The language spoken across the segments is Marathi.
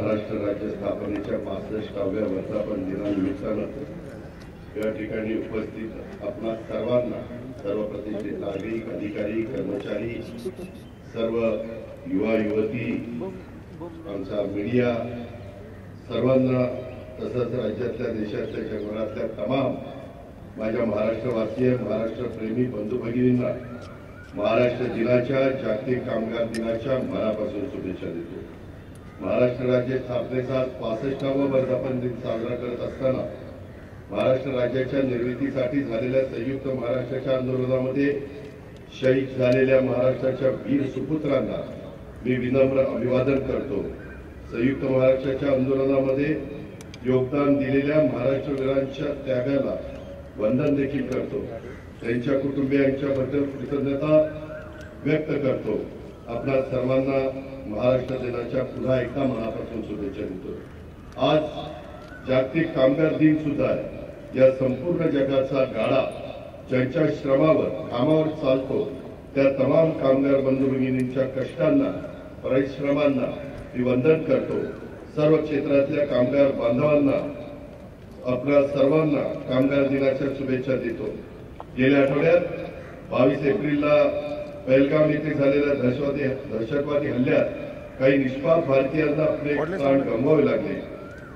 महाराष्ट्र राज्य स्थापनेच्या 65व्या वर्धापन दिनानिमित्तानं या ठिकाणी उपस्थित आपणा सर्वांना, सर्व प्रतिष्ठित नागरिक, अधिकारी, कर्मचारी, सर्व युवा युवती, आमचा मीडिया, सर्वांना, तसंच राज्यातल्या, देशातल्या, जगभरातल्या तमाम माझ्या महाराष्ट्रवासीय, महाराष्ट्रप्रेमी बंधू भगिनींना महाराष्ट्र दिनाच्या, जागतिक कामगार दिनाच्या मनापासून शुभेच्छा देतो। महाराष्ट्र राज्य स्थापनेचा 65वा वर्धापन दिन साजरा करत असताना महाराष्ट्र राज्याच्या निर्मितीसाठी झालेल्या संयुक्त महाराष्ट्राच्या आंदोलनामध्ये शहीद झालेल्या महाराष्ट्राच्या वीर सुपुत्रांना मी विनम्र अभिवादन करतो। संयुक्त महाराष्ट्राच्या आंदोलनामध्ये योगदान दिलेल्या महाराष्ट्रवीरांच्या त्यागाला वंदन देखील करतो। त्यांच्या कुटुंबियांच्याबद्दल कृतज्ञता व्यक्त करतो। आपल्या सर्वांना महाराष्ट्र दिनाच्या पुन्हा एकदा मनापासून शुभेच्छा देतो। आज जागतिक कामगार दिन सुद्धा आहे। या संपूर्ण जगाचा गाडा ज्यांच्या श्रमावर, कामावर चालतो त्या तमाम कामगार बंधू भगिनींच्या कष्टांना, परिश्रमांना मी वंदन करतो। सर्व क्षेत्रातल्या कामगार बांधवांना, आपल्या सर्वांना कामगार दिनाच्या शुभेच्छा देतो। गेल्या आठवड्यात 22 एप्रिलला पहलगाम येथे झालेल्या दहशतवादी हल्ल्यात काही निष्पाप भारतीयांना आपले प्राण गमवावे लागले।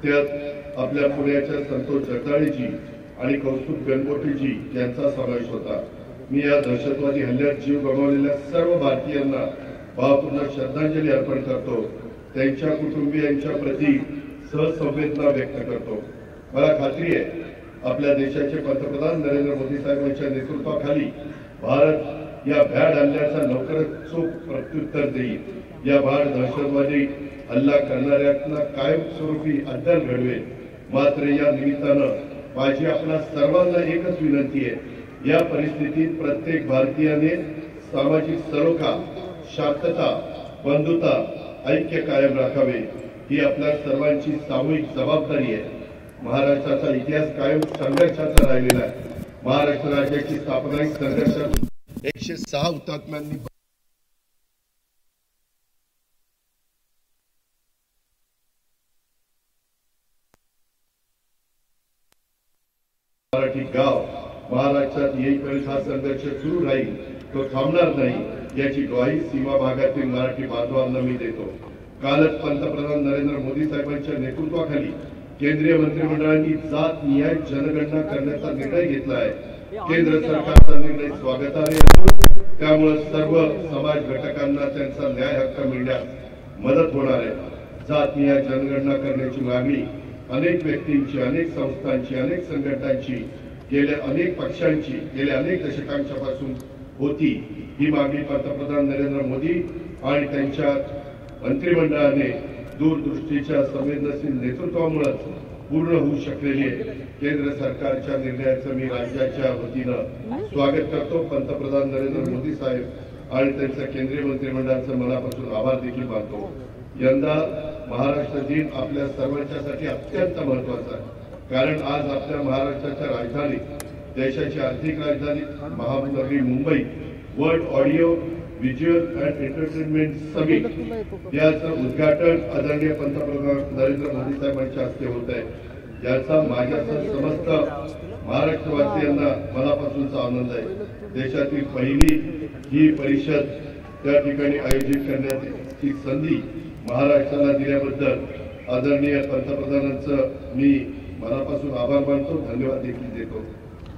त्यात आपल्या पुण्याच्या संतोष जगदाळेजी आणि कौस्तुभ गणगोटीजी यांचा समावेश होता। मी या दहशतवादी हल्ल्यात जीव गमावलेल्या सर्व भारतीयांना भावपूर्ण श्रद्धांजली अर्पण करतो। त्यांच्या कुटुंबियांच्या प्रती सहसंवेदना व्यक्त करतो। मला खात्री आहे आपल्या देशाचे पंतप्रधान नरेंद्र मोदी साहेबांच्या नेतृत्वाखाली भारत या भ्याड हल्ल्याचा लवकरच चोख प्रत्युत्तर देईल। या भ्याड दहशतवादी हल्ला करणाऱ्यांना कायमस्वरूपी अद्दल घडवेल। मात्र या निमित्तानं माझी आपल्या सर्वांना एकच विनंती आहे, या परिस्थितीत प्रत्येक भारतीयाने सामाजिक सलोखा, शांतता, बंधुता, ऐक्य कायम राखावे ही आपल्या सर्वांची सामूहिक जबाबदारी आहे। महाराष्ट्राचा इतिहास कायम संघर्षाचा राहिलेला आहे। महाराष्ट्र राज्याची स्थापना ही संघर्षातून 106 हुतात्म्यांनी मराठी गाव महाराष्ट्रात येईपर्यंत हा संघर्ष सुरू राहील, तो थांबणार नाही याची ग्वाही सीमा भागातील मराठी बांधवांना मी देतो। कालच पंतप्रधान नरेंद्र मोदी साहेबांच्या नेतृत्वाखाली केंद्रीय मंत्रिमंडळाने जात-निहाय जनगणना करण्याचा निर्णय घेतला आहे। केंद्र सरकारचा निर्णय स्वागतार्ह असून त्यामुळे सर्व समाज घटकांना त्यांचा न्याय हक्क मिळण्यास मदत होणार आहे। जात-निहाय जनगणना करण्याची मागणी अनेक व्यक्तींची, अनेक संस्थांची, अनेक संघटनांची, गेल्या अनेक पक्षांची गेल्या अनेक दशकांच्या पासून होती। ही मागणी पंतप्रधान नरेंद्र मोदी आणि त्यांच्या मंत्रिमंडळाने दूरदृष्टीच्या संवेदनशील नेतृत्वामुळे पूर्ण होऊ शकलेली आहे। केंद्र सरकारच्या निर्णयाचं मी राज्याच्या वतीनं स्वागत करतो। पंतप्रधान नरेंद्र मोदी साहेब आणि त्यांच्या केंद्रीय मंत्रिमंडळाचं मनापासून आभार देखील मानतो। यंदा महाराष्ट्र दिन आपल्या सर्वांच्यासाठी अत्यंत महत्वाचा आहे, कारण आज आपल्या महाराष्ट्राच्या राजधानी, देशाची आर्थिक राजधानी Mahanagari Mumbai world audio visual and entertainment summit याचं उद्घाटन आदरणीय पंतप्रधान नरेंद्र मोदी साहेबांच्या हस्ते होत आहे। याचा माझ्यासह समस्त महाराष्ट्रवासियांना मनापासूनचा आनंद आहे। देशातील पहिली ही परिषद त्या ठिकाणी आयोजित करण्याची संधी महाराष्ट्राला दिल्याबद्दल आदरणीय पंतप्रधानांचं मी मनापासून आभार मानतो, धन्यवाद देखील देतो।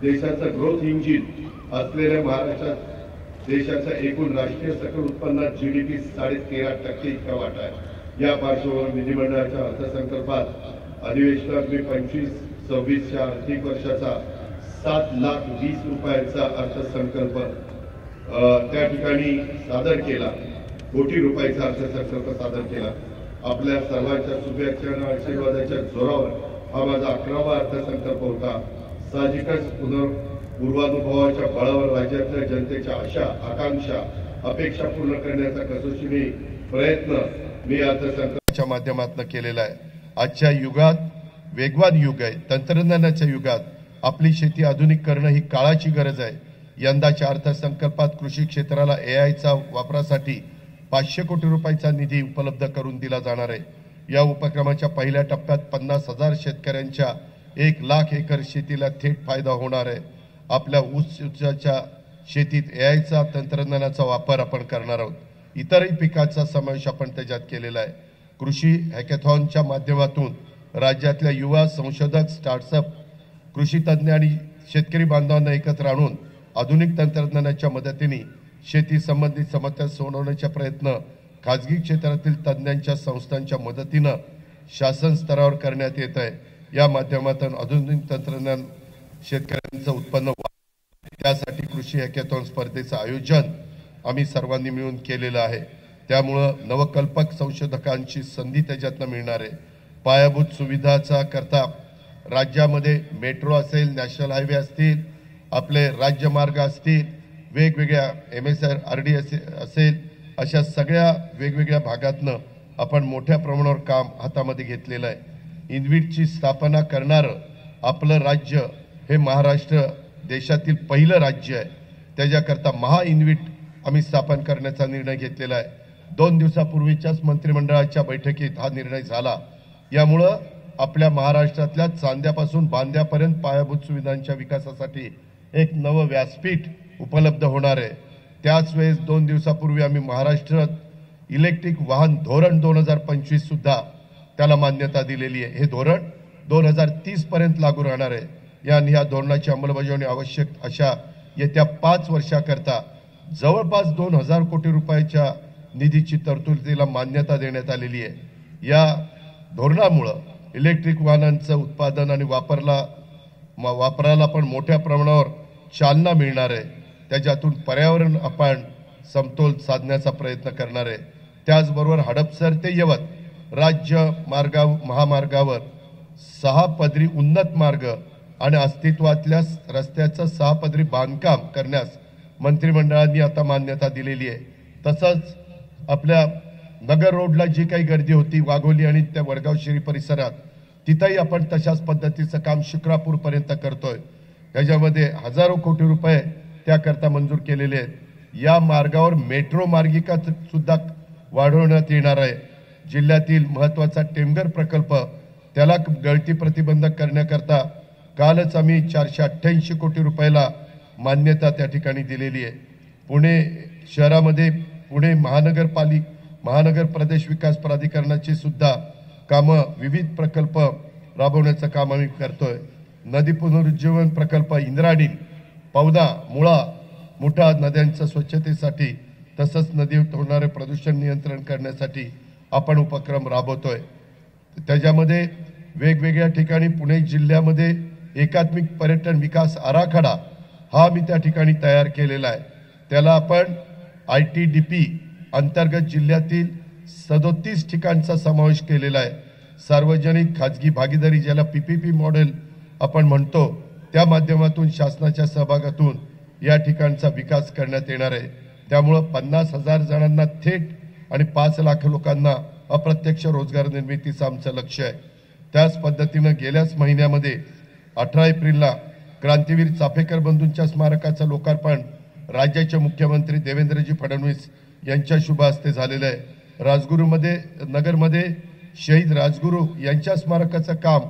देशाचा ग्रोथ इंजिन असलेल्या महाराष्ट्रात देशाच्या एकूण राष्ट्रीय सकल उत्पन्नात GDP 13.5% इतका वाटा आहे। या पार्श्वभूमीवर विधिमंडळाच्या अर्थसंकल्पात अधिवेशनात मी 25-26 आर्थिक वर्षाचा 7,20,00,000 रुपयांचा अर्थसंकल्प त्या ठिकाणी सादर केला। कोटी रुपयाचा अर्थसंकल्प सादर केला। आपल्या सर्वांच्या शुभेच्छा आणि आशीर्वादाच्या जोरावर हा माझा 11वा अर्थसंकल्प होता। साहजिकच पूर्वानुभवाच्या बळावर राज्यातल्या जनतेच्या आशा, आकांक्षा, अपेक्षा पूर्ण करण्याचा कसोशीने प्रयत्न मी अर्थसंकल्पाच्या माध्यमातून केलेला आहे। आजच्या युगात वेगवान युग आहे। तंत्रज्ञानाच्या युगात आपली शेती आधुनिक करणं ही काळाची गरज आहे। यंदाच्या अर्थसंकल्पात कृषी क्षेत्राला AIचा वापरासाठी 500 कोटी रुपयाचा निधी उपलब्ध करून दिला जाणार आहे। या उपक्रमाच्या पहिल्या टप्प्यात 50,000 शेतकऱ्यांच्या 1,00,000 एकर शेतीला थेट फायदा होणार आहे। आपल्या ऊसाच्या शेतीत एआयचा तंत्रज्ञानाचा वापर आपण करणार आहोत। इतरही पिकाचा समावेश आपण त्याच्यात केलेला आहे। कृषी हॅकेथॉनच्या माध्यमातून राज्यातल्या युवा संशोधक, स्टार्टअप, कृषी तज्ञ आणि शेतकरी बांधवांना एकत्र आणून आधुनिक तंत्रज्ञानाच्या मदतीने शेती संबंधित समस्या सोडवण्याचा प्रयत्न खाजगी क्षेत्रातील तज्ञांच्या संस्थांच्या मदतीने शासन स्तरावर करण्यात येत आहे। या माध्यमातून आधुनिक तंत्रज्ञान शेतकऱ्यांचं उत्पन्न त्यासाठी कृषी हॅकेथॉन स्पर्धेचं आयोजन आम्ही सर्वांनी मिळून केलेलं आहे। त्यामुळे नवकल्पक संशोधकांची संधी त्याच्यातून मिळणार आहे। पायाभूत सुविधाचा करता राज्यामध्ये मेट्रो असेल, नॅशनल हायवे असतील, आपले राज्यमार्ग असतील, वेगवेगळ्या MSRD असेल, अशा सगळ्या वेगवेगळ्या भागातनं आपण मोठ्या प्रमाणावर काम हातामध्ये घेतलेलं आहे। इनविटची स्थापना करणारं आपलं राज्य हे महाराष्ट्र देशातील पहिलं राज्य आहे। त्याच्याकरता महाइनविट आम्ही स्थापन करण्याचा निर्णय घेतलेला आहे। 2 दिवसापूर्वीच्याच मंत्रिमंडळाच्या बैठकीत हा निर्णय झाला। यामुळं आपल्या महाराष्ट्रातल्या चांद्यापासून बांद्यापर्यंत पायाभूत सुविधांच्या विकासासाठी एक नवं व्यासपीठ उपलब्ध होणार आहे। त्याच वेळेस 2 दिवसापूर्वी आम्ही महाराष्ट्रात इलेक्ट्रिक वाहन धोरण 2025 सुद्धा त्याला मान्यता दिलेली आहे। हे धोरण 2030 पर्यंत लागू राहणार आहे। या धोरणाची अंमलबजावणी आवश्यक अशा येत्या 5 वर्षाकरता जवळपास 2,000 कोटी रुपयाच्या निधीची तरतुदीला मान्यता देण्यात आलेली आहे। या धोरणामुळे इलेक्ट्रिक वाहनांचं उत्पादन आणि वापराला पण मोठ्या प्रमाणावर चालना मिळणार आहे। त्याच्यातून पर्यावरण आपण समतोल साधण्याचा प्रयत्न करणार आहे। त्याचबरोबर हडपसर ते यवत राज्य महामार्गावर 6 पदरी उन्नत मार्ग आणि अस्तित्वातल्या रस्त्याचं 6 पदरी बांधकाम करण्यास मंत्रिमंडळाने आता मान्यता दिलेली आहे। तसंच आपल्या नगर रोडला जी काही गर्दी होती वाघोली आणि त्या वडगाव शेरी परिसरात, तिथंही आपण तशाच पद्धतीचं काम शिक्रापूर पर्यंत करतोय। त्याच्यामध्ये हजारो कोटी रुपये त्याकरता मंजूर केलेले आहेत। या मार्गावर मेट्रो मार्गिका सुद्धा वाढवण्यात येणार आहे। जिल्ह्यातील महत्त्वाचा टेमघर प्रकल्प त्याला गळती प्रतिबंधक करण्याकरता कालच आम्ही 488 कोटी रुपयाला मान्यता त्या ठिकाणी दिलेली आहे। पुणे शहरामध्ये पुणे महानगर प्रदेश विकास प्राधिकरणाची सुद्धा कामं, विविध प्रकल्प राबवण्याचं काम आम्ही करतोय। नदी पुनरुज्जीवन प्रकल्प इंद्रायणी, पवना, मुळा, मुठा नद्यांच्या स्वच्छतेसाठी तसंच नदीवर होणारे प्रदूषण नियंत्रण करण्यासाठी आपण उपक्रम राबवतोय। त्याच्यामध्ये वेगवेगळ्या ठिकाणी पुणे जिल्ह्यामध्ये एकात्मिक पर्यटन विकास आराखडा हा मी त्या ठिकाणी तयार केलेला आहे। त्याला आपण ITDP अंतर्गत जिल्ह्यातील 37 ठिकाणचा समावेश केलेला आहे। सार्वजनिक खाजगी भागीदारी ज्याला PPP मॉडेल आपण म्हणतो, त्या माध्यमातून शासनाच्या सहभागातून या ठिकाणचा विकास करण्यात येणार आहे। त्यामुळे 50,000 जणांना थेट आणि 5 लाख लोकांना अप्रत्यक्ष रोजगार निर्मितीचं आमचं लक्ष्य आहे। त्याच पद्धतीने गेल्याच महिन्यामध्ये 18 एप्रिलला क्रांतीवीर चाफेकर बंधूंच्या स्मारकाचं लोकार्पण राज्याचे मुख्यमंत्री देवेंद्रजी फडणवीस यांच्या शुभ हस्ते झालेलं आहे। नगरमध्ये शहीद राजगुरू यांच्या स्मारकाचं काम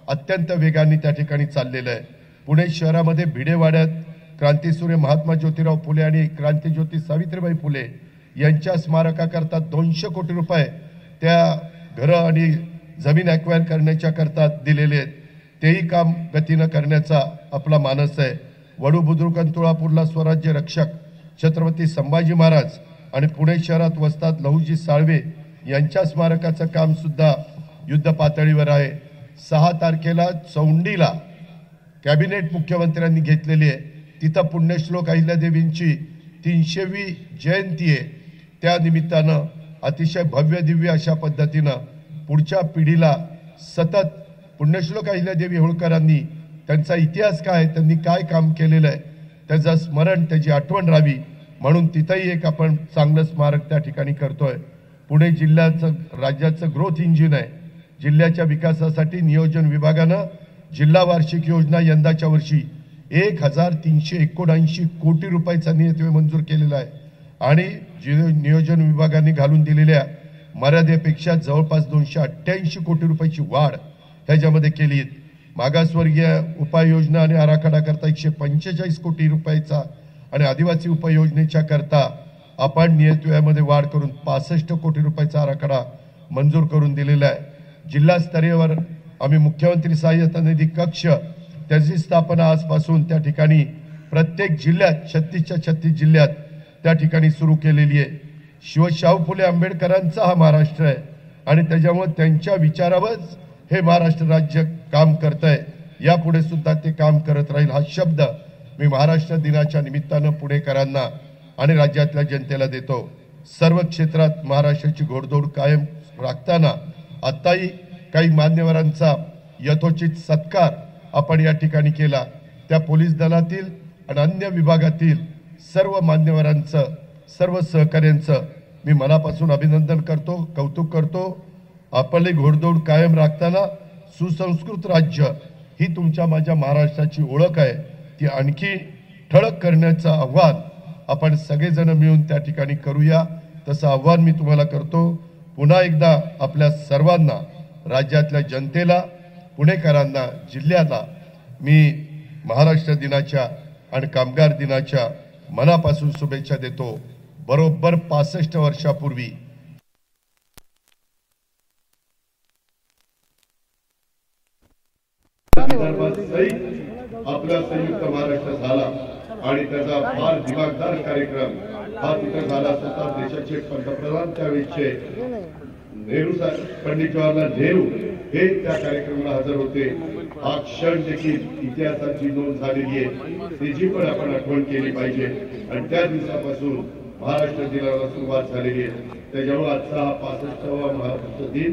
अत्यंत वेगाने त्या ठिकाणी चाललेलं आहे। पुणे शहरामध्ये भिडेवाड्यात क्रांतीसूर्य महात्मा ज्योतिराव फुले आणि क्रांतीज्योती सावित्रीबाई फुले यांच्या स्मारकाकरता 200 कोटी रुपये त्या घरं आणि जमीन ॲक्वायर करण्याच्या करता दिलेले आहेत। तेही काम गतीनं करण्याचा आपला मानस आहे। वडू बुद्रुक तुळापूरला स्वराज्य रक्षक छत्रपती संभाजी महाराज आणि पुणे शहरात वस्तात लहुजी साळवे यांच्या स्मारकाचं काम सुद्धा युद्ध पातळीवर आहे। 6 तारखेला चौंडीला कॅबिनेट मुख्यमंत्र्यांनी घेतलेली आहे। तिथं पुण्यश्लोक अहिल्यादेवींची 300वी जयंती आहे। त्या निमित्तानं अतिशय भव्य दिव्य अशा पद्धतीनं पुढच्या पिढीला सतत पुण्यश्लोक अहिल्यादेवी होळकरांनी त्यांचा इतिहास काय, त्यांनी काय काम केलेलं आहे त्याचं स्मरण, त्याची आठवण राहावी म्हणून तिथंही एक आपण चांगलं स्मारक त्या ठिकाणी करतोय। पुणे जिल्ह्याचं राज्याचं ग्रोथ इंजिन आहे। जिल्ह्याच्या विकासासाठी नियोजन विभागानं जिल्हा वार्षिक योजना यंदाच्या वर्षी 1,379 कोटी रुपयाचा निधी मंजूर केलेला आहे आणि नियोजन विभागाने घालून दिलेल्या मर्यादेपेक्षा जवळपास 288 कोटी रुपयाची वाढ ह्याच्यामध्ये केली. मागासवर्गीय उपाययोजना आणि आराखडा करता 145 कोटी रुपयाचा आणि आदिवासी उपाययोजनेच्या करता आपण नियत व्ययामध्ये वाढ करून 65 कोटी रुपयाचा आराखडा मंजूर करून दिलेला आहे. जिल्हा स्तरावर आम्ही मुख्यमंत्री सहाय्यता निधी कक्ष त्याची स्थापना आजपासून त्या ठिकाणी प्रत्येक जिल्ह्यात 36च्या 36 जिल्ह्यात त्या ठिकाणी सुरू केलेली आहे. शाहू फुले आंबेडकरांचा हा महाराष्ट्र आहे आणि त्याच्यामुळे त्यांच्या विचारावरच हे महाराष्ट्र राज्य काम करत आहे. यापुढे सुद्धा ते काम करत राहील हा शब्द मी महाराष्ट्र दिनाच्या निमित्तानं पुणेकरांना आणि राज्यातल्या जनतेला देतो. सर्व क्षेत्रात महाराष्ट्राची घोडदौड कायम राखताना आताही काही मान्यवरांचा यथोचित सत्कार आपण या ठिकाणी केला. त्या पोलीस दलातील आणि अन्य विभागातील सर्व मान्यवरांचं सर्व सहकार्यांचं मी मनापासून अभिनंदन करतो, कौतुक करतो. आपली घोडदौड कायम राखताना सुसंस्कृत राज्य ही तुमच्या माझ्या महाराष्ट्राची ओळख आहे, ती आणखी ठळक करण्याचं आव्हान आपण सगळेजण मिळून त्या ठिकाणी करूया. तसं आव्हान मी तुम्हाला करतो. पुन्हा एकदा आपल्या सर्वांना, राज्यातल्या जनतेला, पुणेकरांना, जिल्ह्याला मी महाराष्ट्र दिनाच्या आणि कामगार दिनाच्या मनापासून शुभेच्छा देतो. बरोबर 65 वर्षापूर्वी आपला संयुक्त महाराष्ट्र झाला आणि त्याचा फार दिमागदार कार्यक्रम हा तिथे झाला. स्वतः देशाचे पंतप्रधान त्यावेळेचे पंडित जवाहरलाल नेहरू हे त्या कार्यक्रमाला हजर होते. हा क्षण देखील इतिहासाची नोंद झालेली आहे, त्याची पण आपण आठवण केली पाहिजे. आणि त्या दिवसापासून महाराष्ट्र दिनाला सुरुवात झालेली आहे. त्याच्यामुळे आजचा हा 65वा महाराष्ट्र दिन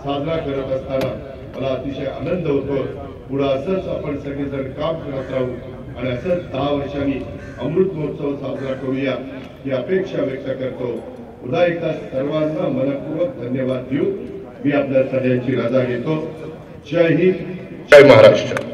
साजरा करत असताना मला अतिशय आनंद होतो. पुढे असंच आपण सगळेजण काम करत राहू आणि असंच 10 वर्षांनी अमृत महोत्सव साजरा करूया ही अपेक्षा व्यक्त करतो. पुन्हा एकदा सर्वांना मनपूर्वक धन्यवाद देऊ मी आपल्या सगळ्यांची रजा घेतो. जय हिंद, जय महाराष्ट्र.